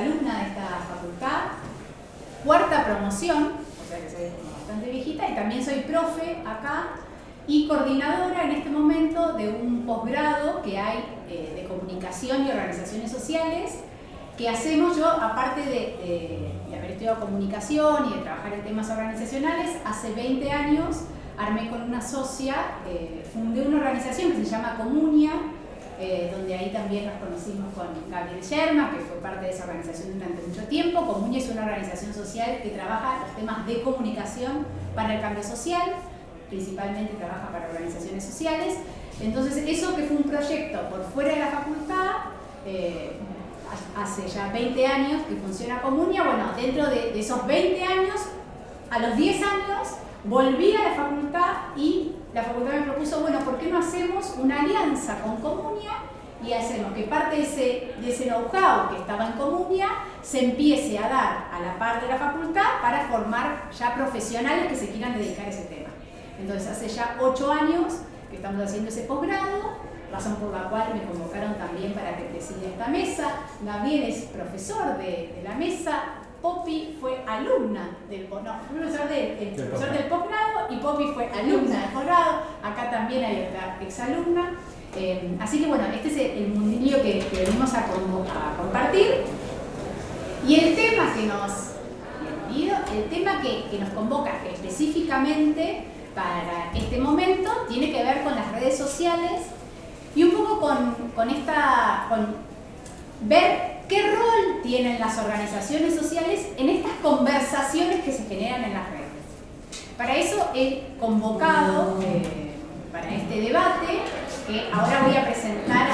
exalumna de esta facultad, cuarta promoción, o sea que soy bastante viejita, y también soy profe acá y coordinadora en este momento de un posgrado que hay de comunicación y organizaciones sociales, que hacemos yo, aparte de haber estudiado comunicación y de trabajar en temas organizacionales, hace 20 años armé con una socia, fundé una organización que se llama Comunia, donde ahí también nos conocimos con Gabriel Yerma, que fue parte de esa organización durante mucho tiempo. Comunia es una organización social que trabaja los temas de comunicación para el cambio social, principalmente trabaja para organizaciones sociales. Entonces, eso que fue un proyecto por fuera de la facultad, hace ya 20 años que funciona Comunia, bueno, dentro de esos 20 años, a los 10 años, volví a la facultad y la facultad me propuso, bueno, ¿por qué no hacemos una alianza con Comunia y hacemos que parte de ese know-how que estaba en Comunia se empiece a dar a la par de la facultad para formar ya profesionales que se quieran dedicar a ese tema? Entonces, hace ya 8 años que estamos haciendo ese posgrado, razón por la cual me convocaron también para que presida esta mesa. Gabriel es profesor de la mesa, Poppy fue alumna del posgrado, profesor del posgrado, y Poppy fue alumna del posgrado. Acá también hay otra exalumna. Así que bueno, este es el mundillo que venimos a compartir. Y el tema que nos convoca específicamente para este momento tiene que ver con las redes sociales y un poco con ver qué rol tienen las organizaciones sociales en estas conversaciones que se generan en las redes. Para eso he convocado para este debate, que ahora voy a presentar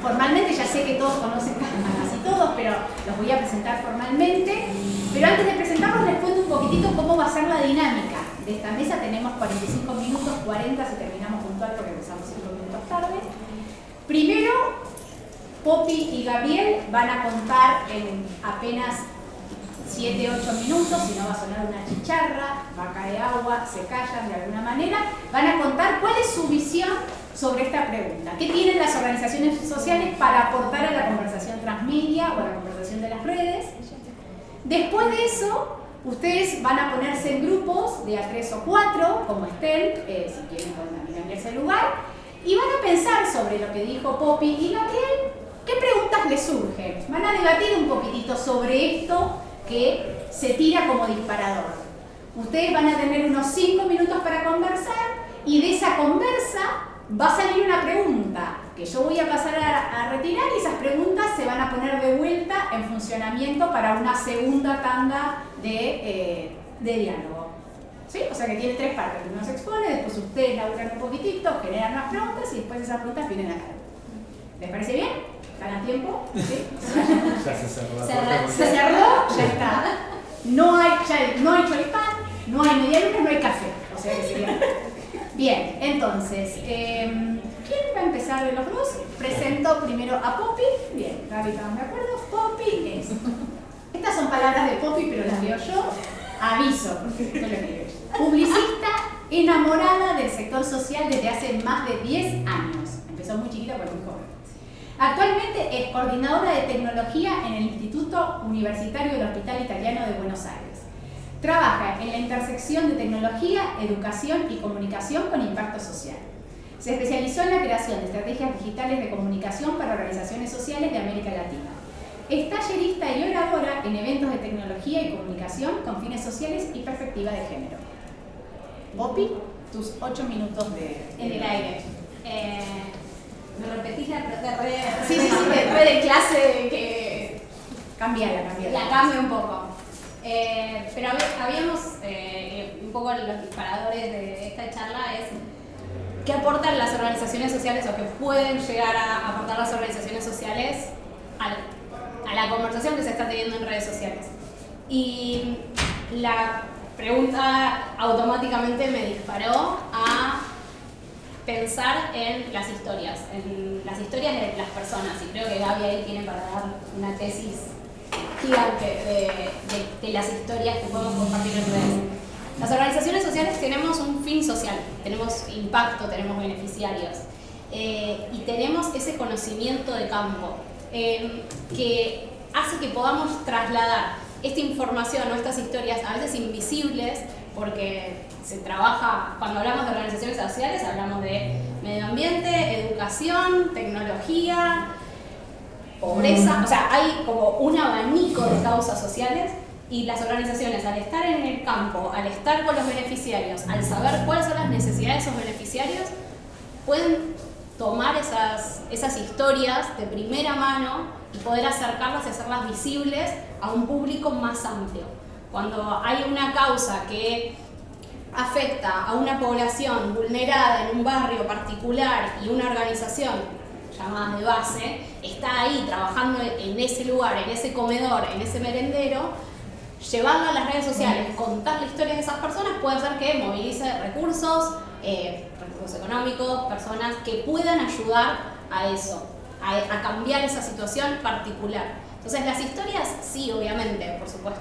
formalmente, ya sé que todos conocen a casi todos, pero los voy a presentar formalmente. Pero antes de presentarlos les cuento un poquitito cómo va a ser la dinámica de esta mesa. Tenemos 45 minutos, 40 si terminamos puntual porque empezamos 5 minutos tarde. Primero, Poppy y Gabriel van a contar en apenas 7-8 minutos, si no va a sonar una chicharra, va a caer agua, se callan de alguna manera, van a contar cuál es su visión sobre esta pregunta. ¿Qué tienen las organizaciones sociales para aportar a la conversación transmedia o a la conversación de las redes? Después de eso, ustedes van a ponerse en grupos de a 3 o 4, como estén, si quieren pueden también cambiarse el lugar, y van a pensar sobre lo que dijo Poppy y Gabriel. ¿Qué preguntas les surgen? Van a debatir un poquitito sobre esto que se tira como disparador. Ustedes van a tener unos 5 minutos para conversar y de esa conversa va a salir una pregunta que yo voy a pasar a retirar y esas preguntas se van a poner de vuelta en funcionamiento para una segunda tanda de diálogo. ¿Sí? O sea que tiene 3 partes. Primero se expone, después ustedes laburan un poquitito, generan unas preguntas y después esas preguntas vienen acá. ¿Les parece bien? ¿Ganan tiempo? ¿Sí? Ya se cerró. Se cerró, ya está. No hay choripán, no hay medialuna, no hay café. O sea que sería... Bien, entonces, ¿quién va a empezar de los dos? Presento primero a Poppy. Bien, Gaby, ¿estamos de acuerdo? Poppy es... Estas son palabras de Poppy, pero las leo yo. Aviso, porque esto lo leo yo. Publicista enamorada del sector social desde hace más de 10 años. Empezó muy chiquita, pero muy joven. Actualmente es coordinadora de tecnología en el Instituto Universitario del Hospital Italiano de Buenos Aires. Trabaja en la intersección de tecnología, educación y comunicación con impacto social. Se especializó en la creación de estrategias digitales de comunicación para organizaciones sociales de América Latina. Es tallerista y oradora en eventos de tecnología y comunicación con fines sociales y perspectiva de género. Poppy, tus 8 minutos en el aire. ¿Me repetís la de Sí, de clase que... Cambiala. La cambio un poco. Pero habíamos, un poco los disparadores de esta charla es ¿qué aportan las organizaciones sociales o qué pueden llegar a aportar las organizaciones sociales a la conversación que se está teniendo en redes sociales? Y la pregunta automáticamente me disparó a pensar en las historias de las personas, y creo que Gaby ahí tiene para dar una tesis gigante de las historias que podemos compartir en redes. Las organizaciones sociales tenemos un fin social, tenemos impacto, tenemos beneficiarios y tenemos ese conocimiento de campo que hace que podamos trasladar esta información o estas historias a veces invisibles, porque se trabaja, cuando hablamos de organizaciones sociales, hablamos de medio ambiente, educación, tecnología, pobreza, o sea, hay como un abanico de causas sociales y las organizaciones, al estar en el campo, al estar con los beneficiarios, al saber cuáles son las necesidades de esos beneficiarios, pueden tomar esas historias de primera mano y poder acercarlas y hacerlas visibles a un público más amplio. Cuando hay una causa que afecta a una población vulnerada en un barrio particular y una organización llamada de base está ahí trabajando en ese lugar, en ese comedor, en ese merendero, llevarlo a las redes sociales, contar la historia de esas personas puede hacer que movilice recursos económicos, personas que puedan ayudar a eso, a cambiar esa situación particular. Entonces las historias, sí, obviamente, por supuesto.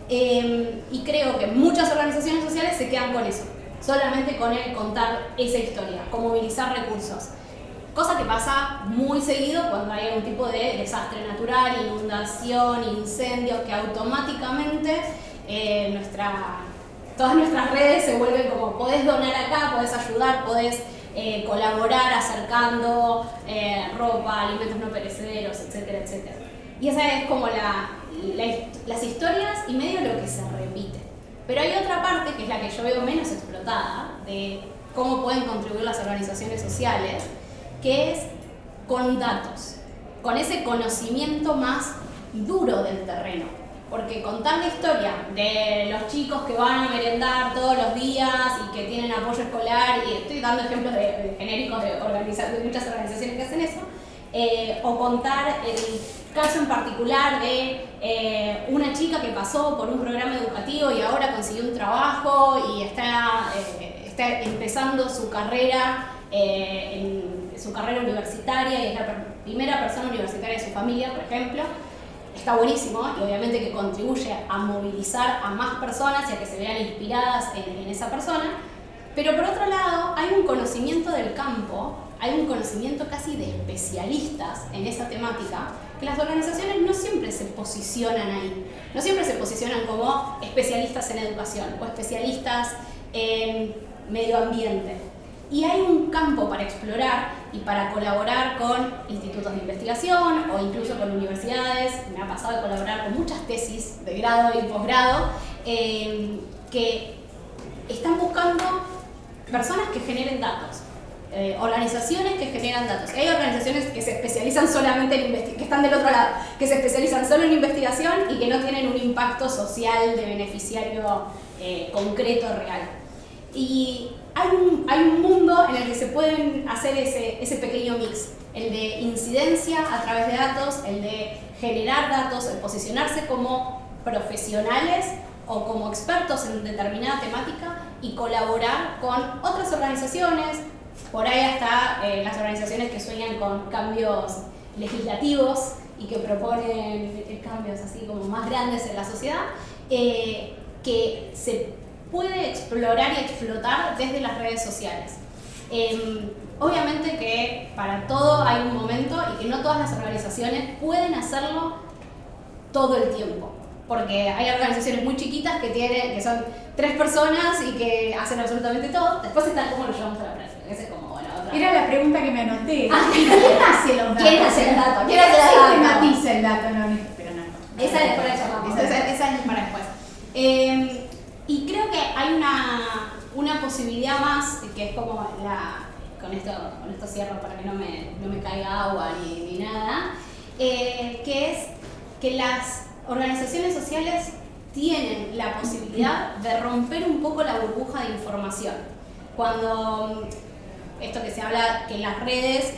Y creo que muchas organizaciones sociales se quedan con eso, solamente con el contar esa historia, con movilizar recursos. Cosa que pasa muy seguido cuando hay algún tipo de desastre natural, inundación, incendios, que automáticamente todas nuestras redes se vuelven como podés donar acá, podés ayudar, podés colaborar acercando ropa, alimentos no perecederos, etcétera, etcétera. Y esa es como las historias y medio lo que se repite. Pero hay otra parte que es la que yo veo menos explotada, de cómo pueden contribuir las organizaciones sociales, que es con datos, con ese conocimiento más duro del terreno. Porque contar la historia de los chicos que van a merendar todos los días y que tienen apoyo escolar, y estoy dando ejemplos genéricos de muchas organizaciones que hacen eso, o contar el caso en particular de una chica que pasó por un programa educativo y ahora consiguió un trabajo y está empezando su carrera universitaria y es la primera persona universitaria de su familia, por ejemplo. Está buenísimo y obviamente que contribuye a movilizar a más personas y a que se vean inspiradas en esa persona. Pero por otro lado, hay un conocimiento del campo, hay un conocimiento casi de especialistas en esa temática, que las organizaciones no siempre se posicionan ahí. No siempre se posicionan como especialistas en educación o especialistas en medio ambiente. Y hay un campo para explorar y para colaborar con institutos de investigación o incluso con universidades. Me ha pasado de colaborar con muchas tesis de grado y posgrado que están buscando personas que generen datos, organizaciones que generan datos. Hay organizaciones que se especializan solamente en investigación, que están del otro lado, que se especializan solo en investigación y que no tienen un impacto social de beneficiario concreto, real. Y hay un mundo en el que se pueden hacer ese pequeño mix, el de incidencia a través de datos, el de generar datos, el posicionarse como profesionales o como expertos en determinada temática y colaborar con otras organizaciones, por ahí hasta las organizaciones que sueñan con cambios legislativos y que proponen cambios así como más grandes en la sociedad, que se puede explorar y explotar desde las redes sociales. Obviamente que para todo hay un momento y que no todas las organizaciones pueden hacerlo todo el tiempo, porque hay organizaciones muy chiquitas que son 3 personas y que hacen absolutamente todo. Después está cómo lo llevamos a la práctica, esa es como otra. Era la pregunta que me anoté. ¿Quién hace los datos? ¿Quién hace el dato? ¿Quién sistematiza el dato? Pero no. Esa es para llamamos. Esa es para después. Y creo que hay una posibilidad más, que es como con esto cierro para que no me caiga agua ni nada, que es que las organizaciones sociales tienen la posibilidad de romper un poco la burbuja de información. Cuando esto que se habla, que las redes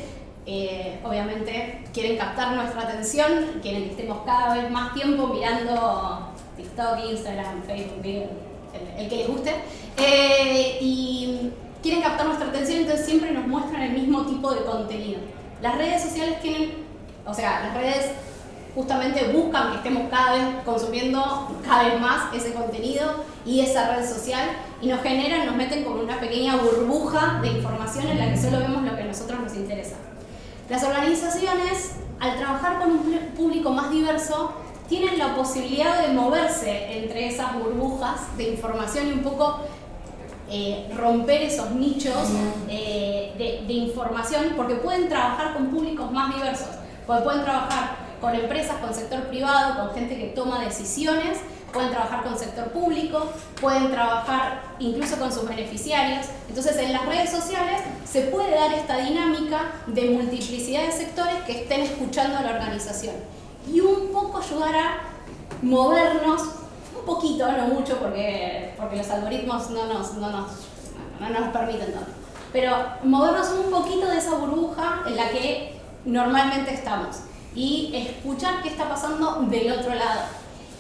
obviamente quieren captar nuestra atención, quieren que estemos cada vez más tiempo mirando TikTok, Instagram, Facebook, el que les guste, y quieren captar nuestra atención, entonces siempre nos muestran el mismo tipo de contenido. Las redes sociales las redes justamente buscan que estemos cada vez consumiendo cada vez más ese contenido y esa red social, y nos meten como una pequeña burbuja de información en la que solo vemos lo que a nosotros nos interesa. Las organizaciones, al trabajar con un público más diverso, tienen la posibilidad de moverse entre esas burbujas de información y un poco romper esos nichos de información, porque pueden trabajar con públicos más diversos, porque pueden trabajar con empresas, con sector privado, con gente que toma decisiones, pueden trabajar con sector público, pueden trabajar incluso con sus beneficiarios. Entonces en las redes sociales se puede dar esta dinámica de multiplicidad de sectores que estén escuchando a la organización y un poco ayudar a movernos un poquito, no mucho porque los algoritmos no nos permiten tanto, pero movernos un poquito de esa burbuja en la que normalmente estamos y escuchar qué está pasando del otro lado,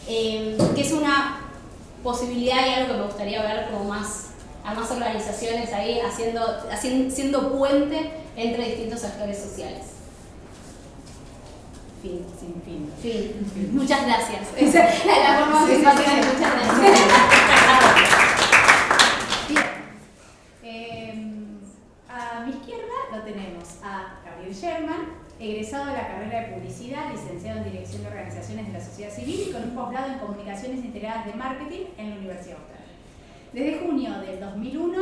que es una posibilidad y algo que me gustaría ver como más a más organizaciones ahí siendo puente entre distintos sectores sociales. Fin. Sin fin. Fin. Muchas gracias. Esa es la forma que muchas gracias. Bien. A mi izquierda lo tenemos a Gabriel Sherman, egresado de la carrera de Publicidad, licenciado en Dirección de Organizaciones de la Sociedad Civil y con un posgrado en Comunicaciones Integradas de Marketing en la Universidad Austral. Desde junio del 2001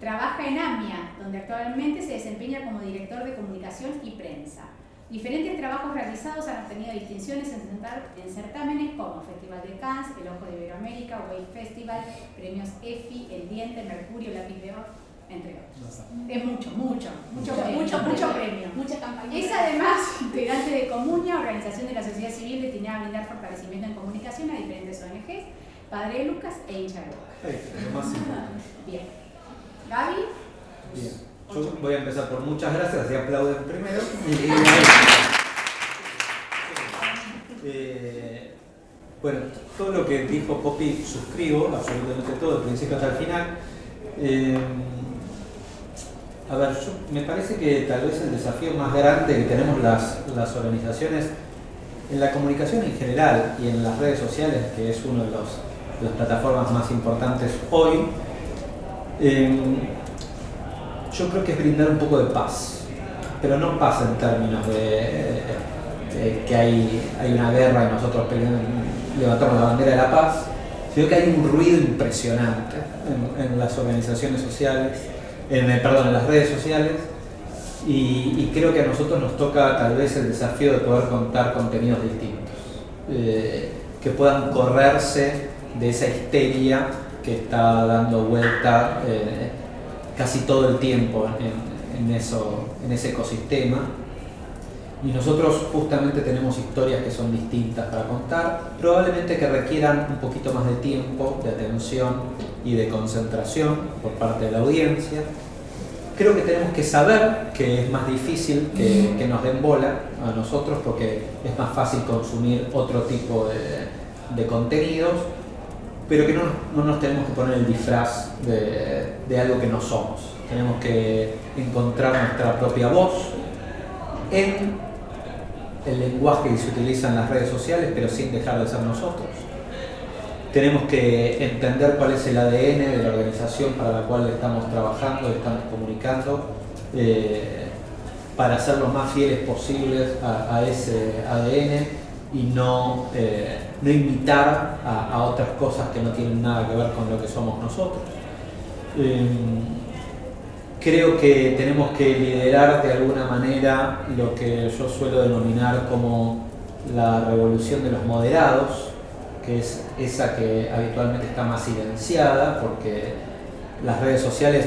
trabaja en AMIA, donde actualmente se desempeña como director de Comunicación y Prensa. Diferentes trabajos realizados han obtenido distinciones en certámenes como Festival de Cannes, El Ojo de Iberoamérica, Wave Festival, Premios EFI, El Diente, Mercurio, Lápiz de Oro, entre otros. Es mucho premio. Mucha campaña. Es además integrante de Comunia, organización de la sociedad civil destinada a brindar fortalecimiento en comunicación a diferentes ONGs, Padre de Lucas e hincha de Boca. Bien. Gaby. Bien. Yo voy a empezar por muchas gracias, así aplauden primero. Bueno, todo lo que dijo Poppy suscribo, absolutamente todo, del principio hasta el final. A ver, me parece que tal vez el desafío más grande que tenemos las organizaciones en la comunicación en general y en las redes sociales, que es una de las plataformas más importantes hoy, yo creo que es brindar un poco de paz, pero no paz en términos de que hay una guerra y nosotros levantamos la bandera de la paz, sino que hay un ruido impresionante en las organizaciones sociales, en las redes sociales, y creo que a nosotros nos toca tal vez el desafío de poder contar contenidos distintos, que puedan correrse de esa histeria que está dando vuelta casi todo el tiempo en ese ecosistema, y nosotros justamente tenemos historias que son distintas para contar, probablemente que requieran un poquito más de tiempo, de atención y de concentración por parte de la audiencia. Creo que tenemos que saber que es más difícil que nos den bola a nosotros, porque es más fácil consumir otro tipo de contenidos, pero que no nos tenemos que poner el disfraz de algo que no somos. Tenemos que encontrar nuestra propia voz en el lenguaje que se utiliza en las redes sociales, pero sin dejar de ser nosotros. Tenemos que entender cuál es el ADN de la organización para la cual estamos trabajando, estamos comunicando, para ser lo más fieles posibles a ese ADN y no imitar a otras cosas que no tienen nada que ver con lo que somos nosotros. Creo que tenemos que liderar de alguna manera lo que yo suelo denominar como la revolución de los moderados, que es esa que habitualmente está más silenciada, porque las redes sociales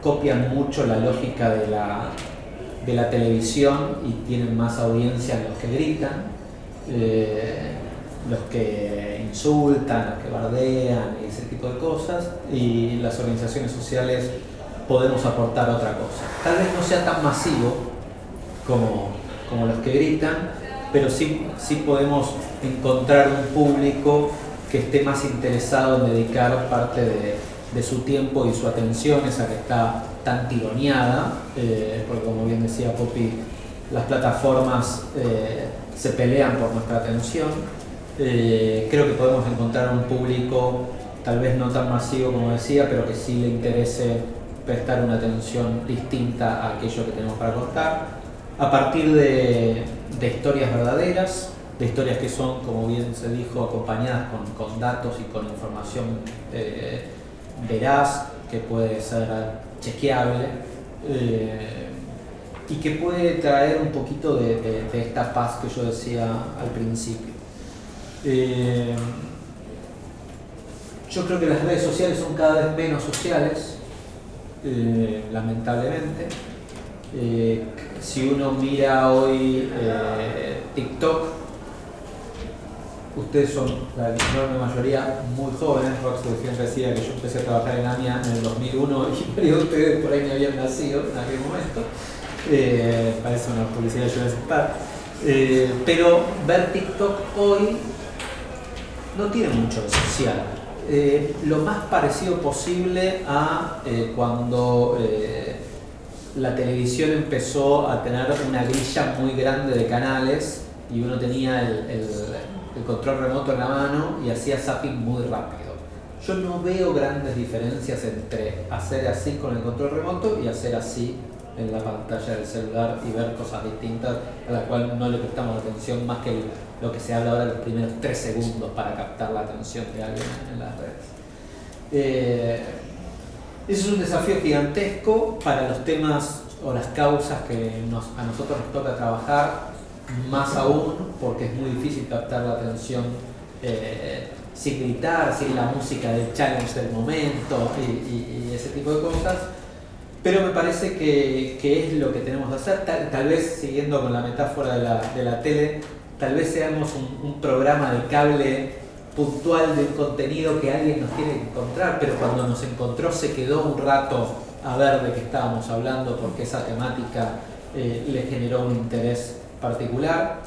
copian mucho la lógica de la televisión y tienen más audiencia en los que gritan, los que insultan, los que bardean y ese tipo de cosas, y las organizaciones sociales podemos aportar otra cosa. Tal vez no sea tan masivo como los que gritan, pero sí podemos encontrar un público que esté más interesado en dedicar parte de su tiempo y su atención, esa que está tan tironeada, porque como bien decía Poppy, las plataformas se pelean por nuestra atención. Creo que podemos encontrar un público tal vez no tan masivo como decía, pero que sí le interese prestar una atención distinta a aquello que tenemos para contar, a partir de de historias verdaderas, de historias que son, como bien se dijo, acompañadas con datos y con información veraz, que puede ser chequeable, y que puede traer un poquito de esta paz que yo decía al principio. Yo creo que las redes sociales son cada vez menos sociales, lamentablemente. Si uno mira hoy TikTok, ustedes son la enorme mayoría muy jóvenes. Rox recién decía que yo empecé a trabajar en AMIA en el 2001 y varios de ustedes por ahí no habían nacido en aquel momento. Parece una publicidad de Jurassic Park. Pero ver TikTok hoy no tiene mucho de social. Lo más parecido posible a cuando la televisión empezó a tener una grilla muy grande de canales y uno tenía el control remoto en la mano y hacía zapping muy rápido. Yo no veo grandes diferencias entre hacer así con el control remoto y hacer así en la pantalla del celular y ver cosas distintas a las cuales no le prestamos atención más que lo que se habla ahora los primeros 3 segundos para captar la atención de alguien en las redes. Eso es un desafío gigantesco para los temas o las causas que a nosotros nos toca trabajar, más aún porque es muy difícil captar la atención sin gritar, sin la música del challenge del momento y ese tipo de cosas. Pero me parece que es lo que tenemos que hacer. Tal vez, siguiendo con la metáfora de la tele, tal vez seamos un programa de cable puntual de un contenido que alguien nos tiene que encontrar, pero cuando nos encontró se quedó un rato a ver de qué estábamos hablando porque esa temática le generó un interés particular.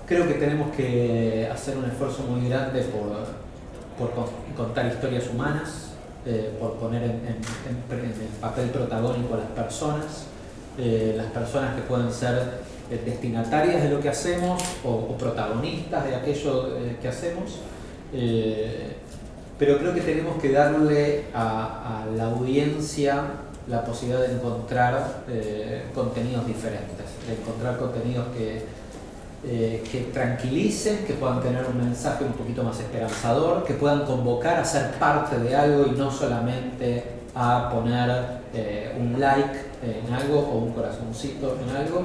Creo que tenemos que hacer un esfuerzo muy grande por contar historias humanas, por poner en el papel protagónico a las personas que pueden ser destinatarias de lo que hacemos o protagonistas de aquello que hacemos, pero creo que tenemos que darle a la audiencia la posibilidad de encontrar contenidos diferentes, de encontrar contenidos que tranquilicen, que puedan tener un mensaje un poquito más esperanzador, que puedan convocar a ser parte de algo y no solamente a poner un like en algo o un corazoncito en algo.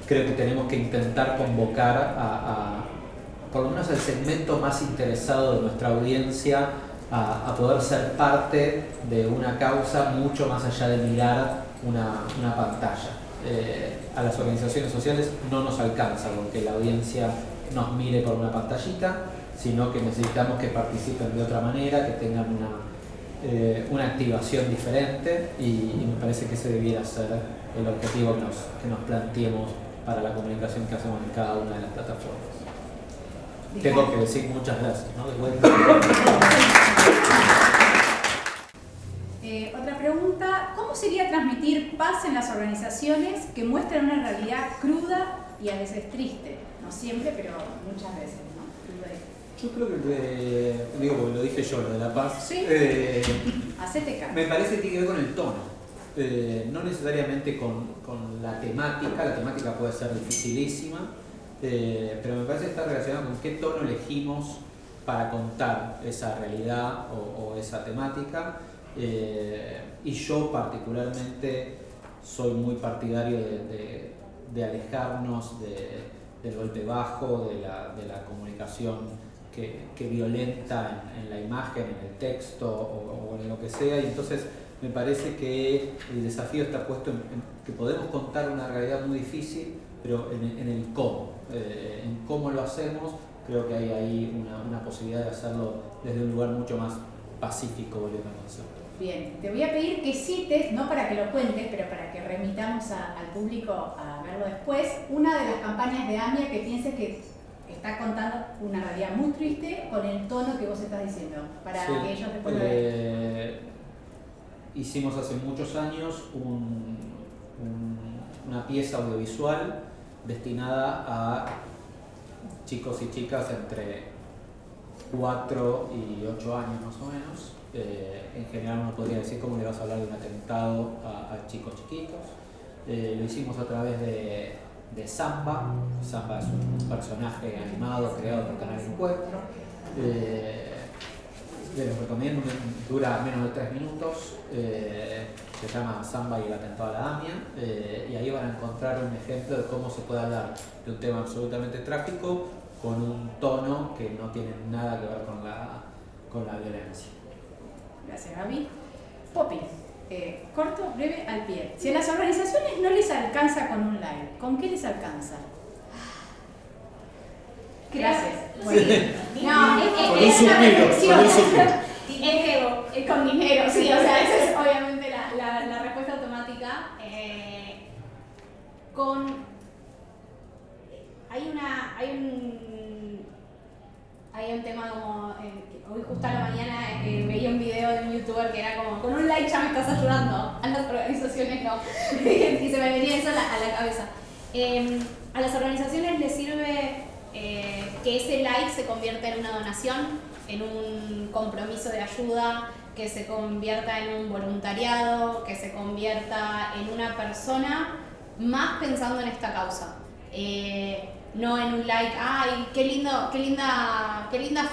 Creo que tenemos que intentar convocar por lo menos al segmento más interesado de nuestra audiencia a poder ser parte de una causa mucho más allá de mirar una pantalla. A las organizaciones sociales no nos alcanza con que la audiencia nos mire por una pantallita, sino que necesitamos que participen de otra manera, que tengan una activación diferente y me parece que ese debiera ser el objetivo que nos planteemos para la comunicación que hacemos en cada una de las plataformas. Tengo que decir muchas gracias, ¿no? De vuelta. Otra pregunta, ¿cómo sería transmitir paz en las organizaciones que muestran una realidad cruda y a veces triste? No siempre, pero muchas veces, ¿no? Yo creo que, digo, porque lo dije yo, lo de la paz. Sí. Hacete caso. Me parece que tiene que ver con el tono. No necesariamente con la temática puede ser dificilísima, pero me parece que está relacionado con qué tono elegimos para contar esa realidad o esa temática. Y yo particularmente soy muy partidario de alejarnos del golpe bajo, de la comunicación que violenta en la imagen, en el texto o en lo que sea, y entonces me parece que el desafío está puesto en que podemos contar una realidad muy difícil, pero en el cómo, en cómo lo hacemos. Creo que hay ahí una posibilidad de hacerlo desde un lugar mucho más pacífico, volviendo al concepto. Bien, te voy a pedir que cites, no para que lo cuentes, pero para que remitamos al público a verlo después, una de las campañas de AMIA que pienses que está contando una realidad muy triste con el tono que vos estás diciendo, para que ellos después lo vean. Hicimos hace muchos años una pieza audiovisual destinada a chicos y chicas entre 4 y 8 años más o menos. En general uno podría decir cómo le vas a hablar de un atentado a chicos chiquitos. Lo hicimos a través de de Samba. Samba es un personaje animado creado por Canal Encuentro. Les lo recomiendo, dura menos de 3 minutos. Se llama Samba y el atentado a la AMIA. Y ahí van a encontrar un ejemplo de cómo se puede hablar de un tema absolutamente trágico con un tono que no tiene nada que ver con la violencia. Gracias, Gaby. Poppy, corto, breve, al pie. Si a las organizaciones no les alcanza con un live, ¿con qué les alcanza? Gracias. Bueno. No, Con un es una suspiro, reflexión. con un suspiro. Es con dinero, sí, o sea, esa es obviamente la respuesta automática. Hay un tema como, hoy justo a la mañana veía un video de un youtuber que era como, con un like ya me estás ayudando, a las organizaciones no, y se me venía eso a la cabeza. A las organizaciones les sirve que ese like se convierta en una donación, en un compromiso de ayuda, que se convierta en un voluntariado, que se convierta en una persona más pensando en esta causa. No en un like, ay, qué linda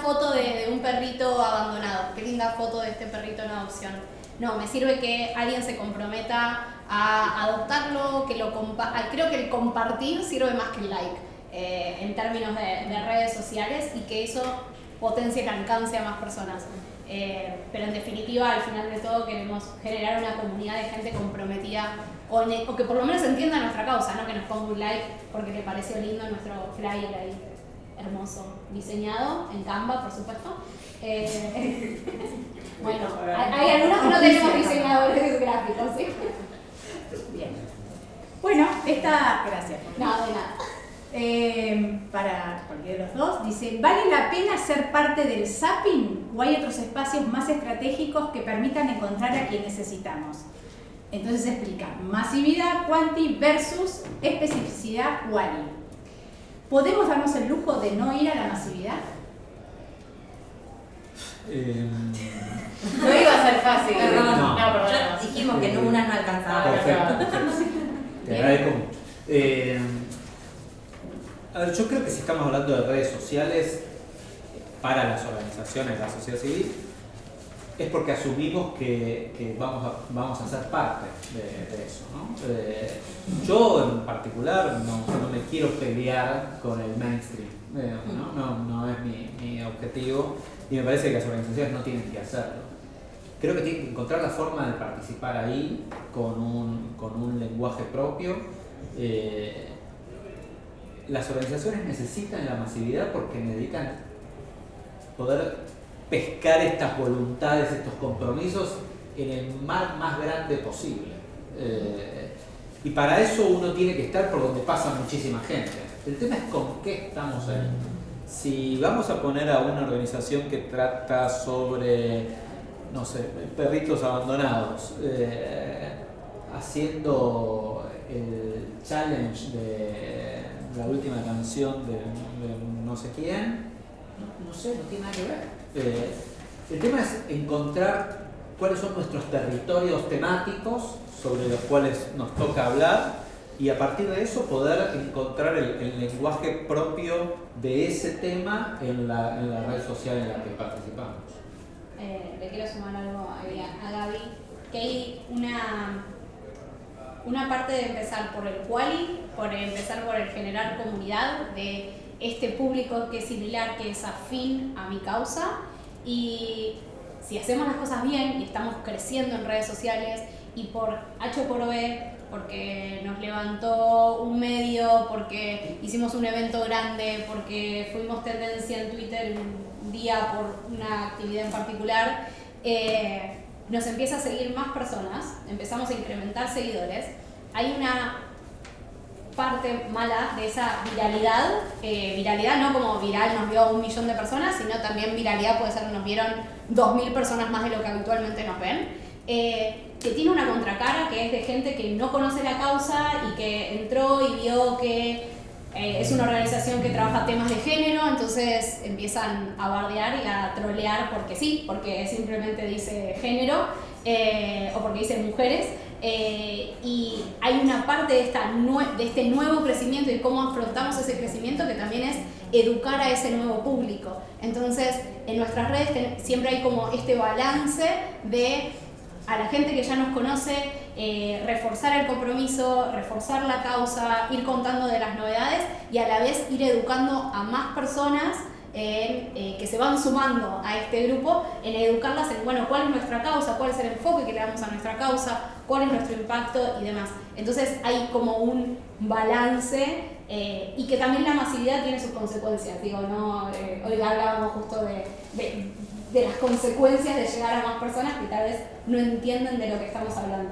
foto de un perrito abandonado, qué linda foto de este perrito en adopción. No, me sirve que alguien se comprometa a adoptarlo, que creo que el compartir sirve más que el like en términos de redes sociales, y que eso potencie el alcance a más personas. Pero en definitiva, al final de todo, queremos generar una comunidad de gente comprometida o que por lo menos entienda nuestra causa, no que nos ponga un like porque le pareció lindo nuestro flyer ahí, hermoso, diseñado en Canva, por supuesto. Bueno, hay algunos que no tenemos diseñadores gráficos, ¿sí? Bien. Bueno, gracias. No, de nada. Para cualquiera de los dos, dice, ¿vale la pena ser parte del zapping o hay otros espacios más estratégicos que permitan encontrar a quien necesitamos? Entonces explica, masividad Quanti versus especificidad Quali. ¿Podemos darnos el lujo de no ir a la masividad? No iba a ser fácil. No. Perdón. Dijimos que una no alcanzaba. Perfecto. Te agradezco mucho. A ver, yo creo que si estamos hablando de redes sociales para las organizaciones, la sociedad civil, es porque asumimos que vamos a ser parte de eso, ¿no? Yo en particular no me quiero pelear con el mainstream, no es mi objetivo, y me parece que las organizaciones no tienen que hacerlo. Creo que tienen que encontrar la forma de participar ahí con un lenguaje propio. Las organizaciones necesitan la masividad porque necesitan poder pescar estas voluntades, estos compromisos en el mar más grande posible. Y para eso uno tiene que estar por donde pasa muchísima gente. El tema es con qué estamos ahí. Si vamos a poner a una organización que trata sobre, no sé, perritos abandonados, haciendo el challenge de la última canción de no sé quién, no sé, no tiene nada que ver. El tema es encontrar cuáles son nuestros territorios temáticos sobre los cuales nos toca hablar y a partir de eso poder encontrar el lenguaje propio de ese tema en la red social en la que participamos. Le quiero sumar algo a Gaby, que hay una parte de empezar por el quali, por empezar por el generar comunidad de este público que es similar, que es afín a mi causa, y si hacemos las cosas bien y estamos creciendo en redes sociales y por H o por B, porque nos levantó un medio, porque hicimos un evento grande, porque fuimos tendencia en Twitter un día por una actividad en particular, nos empieza a seguir más personas, empezamos a incrementar seguidores, hay una parte mala de esa viralidad no como viral nos vio a 1 millón de personas, sino también viralidad puede ser que nos vieron 2.000 personas más de lo que habitualmente nos ven, que tiene una contracara que es de gente que no conoce la causa y que entró y vio que es una organización que trabaja temas de género, entonces empiezan a bardear y a trolear porque sí, porque simplemente dice género o porque dice mujeres. Y hay una parte de este nuevo crecimiento y cómo afrontamos ese crecimiento que también es educar a ese nuevo público. Entonces, en nuestras redes siempre hay como este balance de a la gente que ya nos conoce, reforzar el compromiso, reforzar la causa, ir contando de las novedades y a la vez ir educando a más personas que se van sumando a este grupo, en educarlas en, bueno, cuál es nuestra causa, cuál es el enfoque que le damos a nuestra causa, cuál es nuestro impacto y demás. Entonces hay como un balance y que también la masividad tiene sus consecuencias. Digo, ¿no? Hoy hablábamos justo de las consecuencias de llegar a más personas que tal vez no entienden de lo que estamos hablando.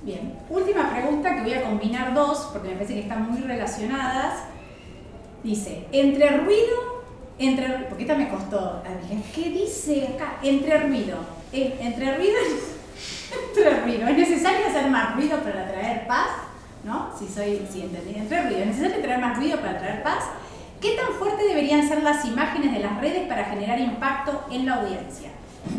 Bien, última pregunta que voy a combinar dos porque me parece que están muy relacionadas. Dice, porque esta me costó, dije, ¿qué dice acá? Entre ruido, ¿es necesario hacer más ruido para traer paz? ¿No? Si entendí, entre ruido, ¿es necesario traer más ruido para traer paz? ¿Qué tan fuertes deberían ser las imágenes de las redes para generar impacto en la audiencia?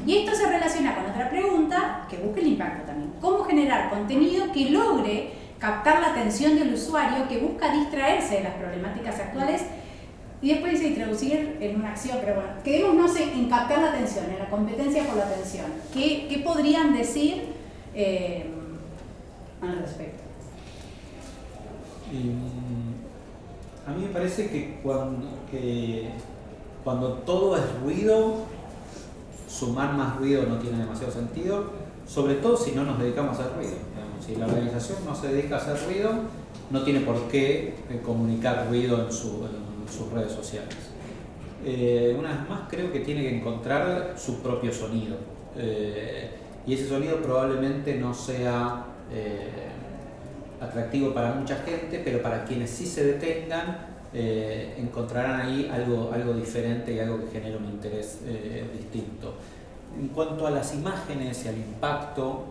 Y esto se relaciona con otra pregunta que busca el impacto también. ¿Cómo generar contenido que logre captar la atención del usuario que busca distraerse de las problemáticas actuales? Y después dice introducir en una acción, pero bueno, quedémonos en captar la atención, en la competencia por la atención. ¿Qué podrían decir al respecto? A mí me parece que cuando todo es ruido, sumar más ruido no tiene demasiado sentido, sobre todo si no nos dedicamos a hacer ruido. Digamos, si la organización no se dedica a hacer ruido, no tiene por qué comunicar ruido en sus redes sociales. Una vez más, creo que tiene que encontrar su propio sonido. Y ese sonido probablemente no sea atractivo para mucha gente, pero para quienes sí se detengan, encontrarán ahí algo diferente y algo que genera un interés distinto. En cuanto a las imágenes y al impacto,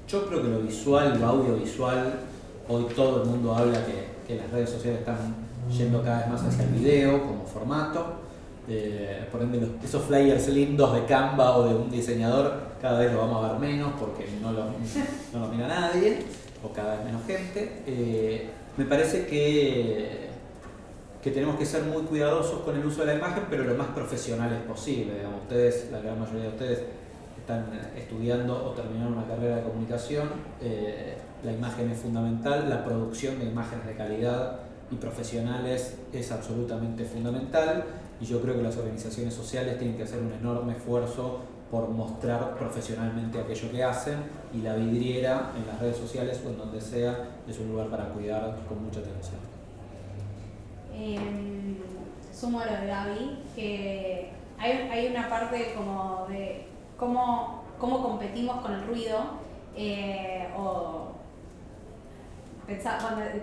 yo creo que lo visual, lo audiovisual, hoy todo el mundo habla que las redes sociales están yendo cada vez más hacia el video como formato. Por ende, esos flyers lindos de Canva o de un diseñador cada vez lo vamos a ver menos porque no lo mira nadie o cada vez menos gente. Me parece que tenemos que ser muy cuidadosos con el uso de la imagen, pero lo más profesionales posible. Digamos, ustedes, la gran mayoría de ustedes están estudiando o terminaron una carrera de comunicación. La imagen es fundamental, la producción de imágenes de calidad y profesionales es absolutamente fundamental, y yo creo que las organizaciones sociales tienen que hacer un enorme esfuerzo por mostrar profesionalmente aquello que hacen, y la vidriera en las redes sociales o en donde sea es un lugar para cuidar con mucha atención. Sumo a lo de Gaby, que hay una parte como de cómo competimos con el ruido, o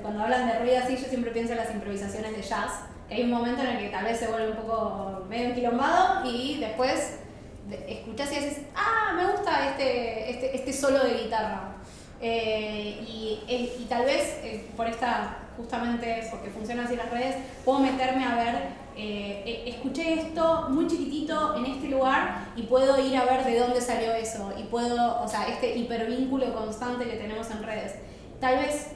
cuando hablan de ruido así, yo siempre pienso en las improvisaciones de jazz, que hay un momento en el que tal vez se vuelve un poco medio enquilombado y después escuchás y dices, me gusta este solo de guitarra. Y tal vez justamente porque funcionan así las redes, puedo meterme a ver, escuché esto muy chiquitito en este lugar y puedo ir a ver de dónde salió eso, y este hipervínculo constante que tenemos en redes. Tal vez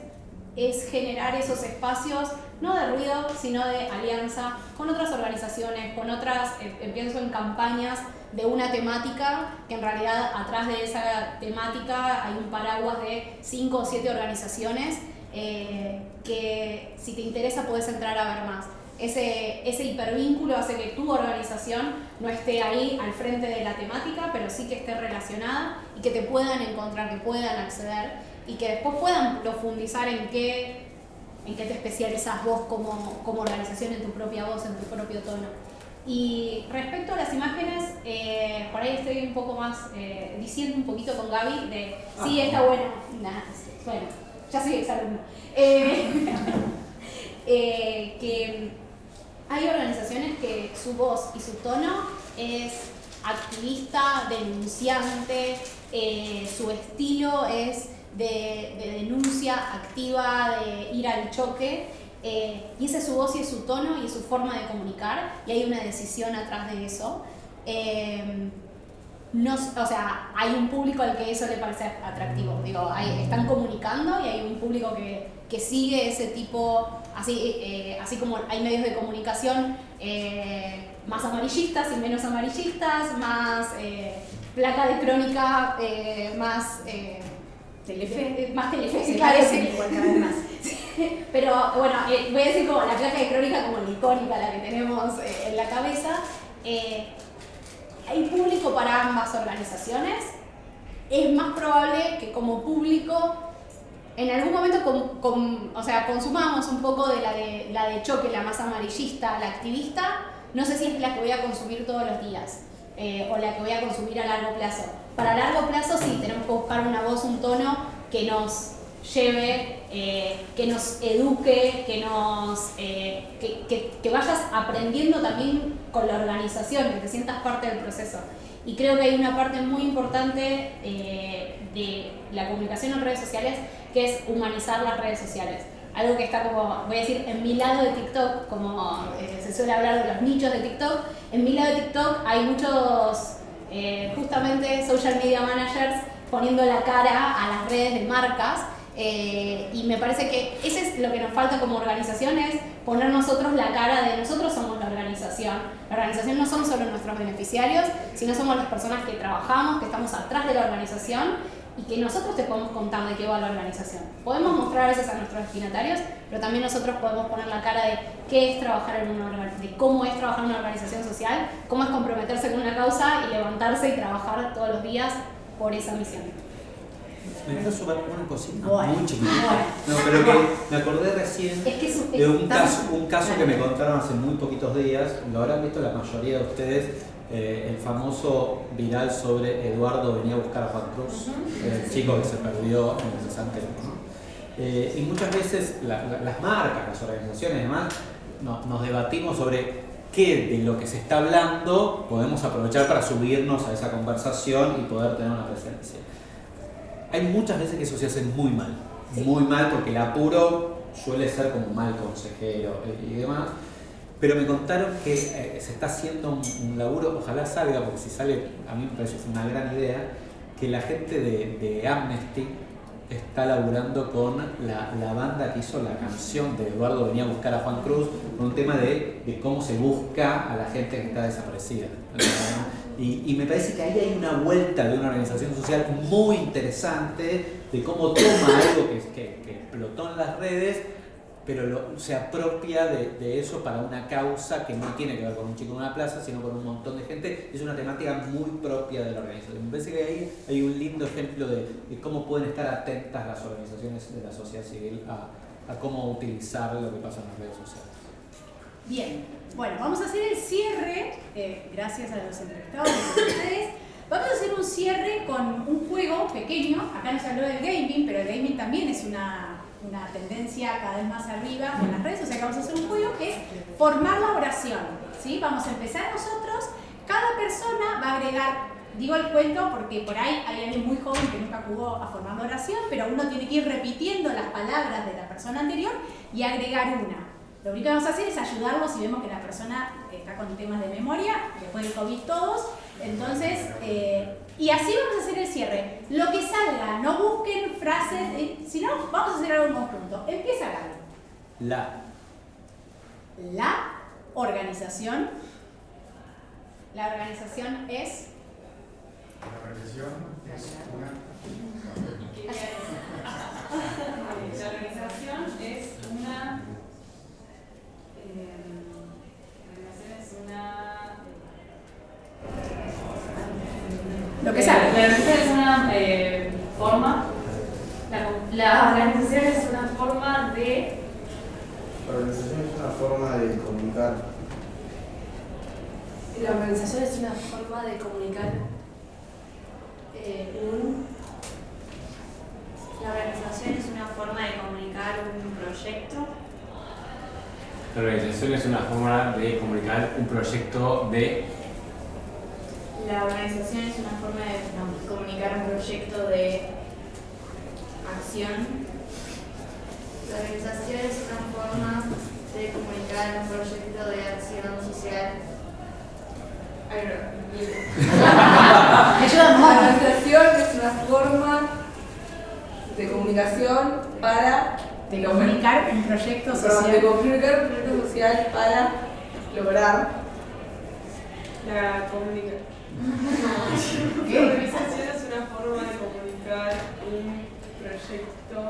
es generar esos espacios, no de ruido, sino de alianza con otras organizaciones, con otras, pienso en campañas de una temática, que en realidad atrás de esa temática hay un paraguas de 5 o 7 organizaciones, que si te interesa puedes entrar a ver más. Ese hipervínculo hace que tu organización no esté ahí al frente de la temática, pero sí que esté relacionada y que te puedan encontrar, que puedan acceder y que después puedan profundizar en qué te especializas vos como organización, en tu propia voz, en tu propio tono. Y respecto a las imágenes, por ahí estoy un poco más diciendo un poquito con Gaby de sí, está bueno. Bueno, ya soy exalumno. Que hay organizaciones que su voz y su tono es activista, denunciante, su estilo es de denuncia activa, de ir al choque, y esa es su voz y es su tono y es su forma de comunicar, y hay una decisión atrás de eso. o sea, hay un público al que eso le parece atractivo. Digo, están comunicando y hay un público que sigue ese tipo, así como hay medios de comunicación más amarillistas y menos amarillistas, más placa de crónica, más Telefe. más Telefe, Se claro, parecen sí. igual cada vez más. Pero bueno, voy a decir como la placa de crónica como la icónica, la que tenemos en la cabeza. Hay público para ambas organizaciones. Es más probable que como público en algún momento consumamos un poco de la de choque, la más amarillista, la activista. No sé si es la que voy a consumir todos los días o la que voy a consumir a largo plazo. Para largo plazo sí, tenemos que buscar una voz, un tono que nos lleve, que nos eduque, que vayas aprendiendo también con la organización, que te sientas parte del proceso. Y creo que hay una parte muy importante de la comunicación en redes sociales, que es humanizar las redes sociales. Algo que está como, voy a decir, en mi lado de TikTok, como se suele hablar de los nichos de TikTok, en mi lado de TikTok hay muchos, justamente, social media managers poniendo la cara a las redes de marcas. Y me parece que eso es lo que nos falta como organización, es poner nosotros la cara de nosotros somos la organización. La organización no son solo nuestros beneficiarios, sino somos las personas que trabajamos, que estamos atrás de la organización y que nosotros te podemos contar de qué va la organización. Podemos mostrar a veces a nuestros destinatarios, pero también nosotros podemos poner la cara de qué es trabajar en de cómo es trabajar en una organización social, cómo es comprometerse con una causa y levantarse y trabajar todos los días por esa misión. Me quiero sumar una cosita Bueno. muy chiquita. No, pero que me acordé recién de un caso que me contaron hace muy poquitos días. Lo habrán visto la mayoría de ustedes, el famoso viral sobre Eduardo venía a buscar a Juan Cruz, el chico que se perdió en el Santero, ¿no? Y muchas veces las marcas, las organizaciones y demás, nos debatimos sobre qué de lo que se está hablando podemos aprovechar para subirnos a esa conversación y poder tener una presencia. Hay muchas veces que eso se hace muy mal, muy mal, porque el apuro suele ser como mal consejero y demás, pero me contaron que se está haciendo un laburo, ojalá salga, porque si sale a mí me parece una gran idea, que la gente de Amnesty está laburando con la banda que hizo la canción de Eduardo venía a buscar a Juan Cruz, con un tema de cómo se busca a la gente que está desaparecida. Y me parece que ahí hay una vuelta de una organización social muy interesante de cómo toma algo que explotó en las redes, pero se apropia de eso para una causa que no tiene que ver con un chico en una plaza, sino con un montón de gente. Es una temática muy propia de la organización. Me parece que ahí hay un lindo ejemplo de cómo pueden estar atentas las organizaciones de la sociedad civil a cómo utilizar lo que pasa en las redes sociales. Bien, bueno, vamos a hacer el cierre, gracias a los entrevistados y a ustedes. Vamos a hacer un cierre con un juego pequeño. Acá nos habló del gaming, pero el gaming también es una tendencia cada vez más arriba en las redes. O sea que vamos a hacer un juego que es formar la oración, ¿sí? Vamos a empezar nosotros. Cada persona va a agregar, digo el cuento porque por ahí hay alguien muy joven que nunca jugó a formar la oración, pero uno tiene que ir repitiendo las palabras de la persona anterior y agregar una. Lo único que vamos a hacer es ayudarlos si vemos que la persona está con temas de memoria, después del COVID todos. Entonces, y así vamos a hacer el cierre. Lo que salga, no busquen frases, si no, vamos a hacer algo en conjunto. Empieza Gaby. La organización. La organización es... La organización es una... La organización es una... Lo que salga. La organización es una forma. La organización es una forma de. La organización es una forma de comunicar. La organización es una forma de comunicar La organización es una forma de comunicar un proyecto. La organización es una forma de comunicar un proyecto de... La organización es una forma de comunicar un proyecto de acción. La organización es una forma de comunicar un proyecto de acción social. Es organización es una forma de comunicación para De comunicar un proyecto de social. comunicar un proyecto social para lograr La comunicación. ¿Qué? La organización es una forma de comunicar un proyecto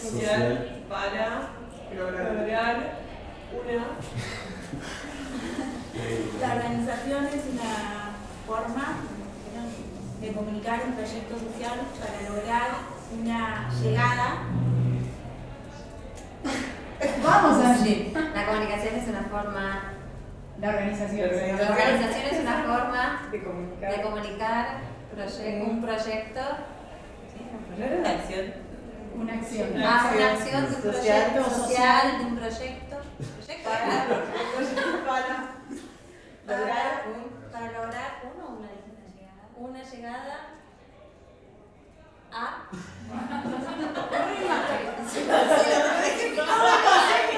social para lograr una. La organización es una forma de comunicar un proyecto social para lograr una llegada. Vamos allí. La comunicación es una forma. La organización. La organización es una forma De comunicar. de comunicar un proyecto. No era una acción. Una acción. Una acción de un Social. proyecto social, de un proyecto. Para Para lograr una llegada a.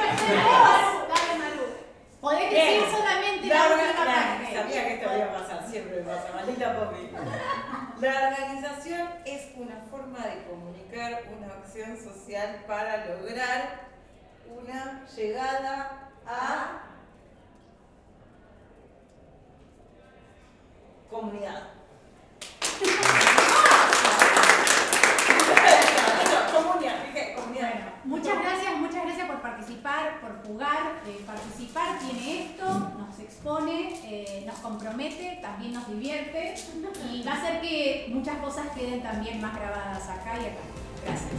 Dale, Malu. Podés decir solamente la última parte. Sabía que esto iba a pasar, siempre me pasa, maldita Poppy. La organización es una forma de comunicar una acción social para lograr una llegada a comunidad. Comunidad, dije comunidad. Muchas gracias por participar, por jugar. Participar tiene esto, nos expone, nos compromete, también nos divierte y va a hacer que muchas cosas queden también más grabadas acá y acá. Gracias.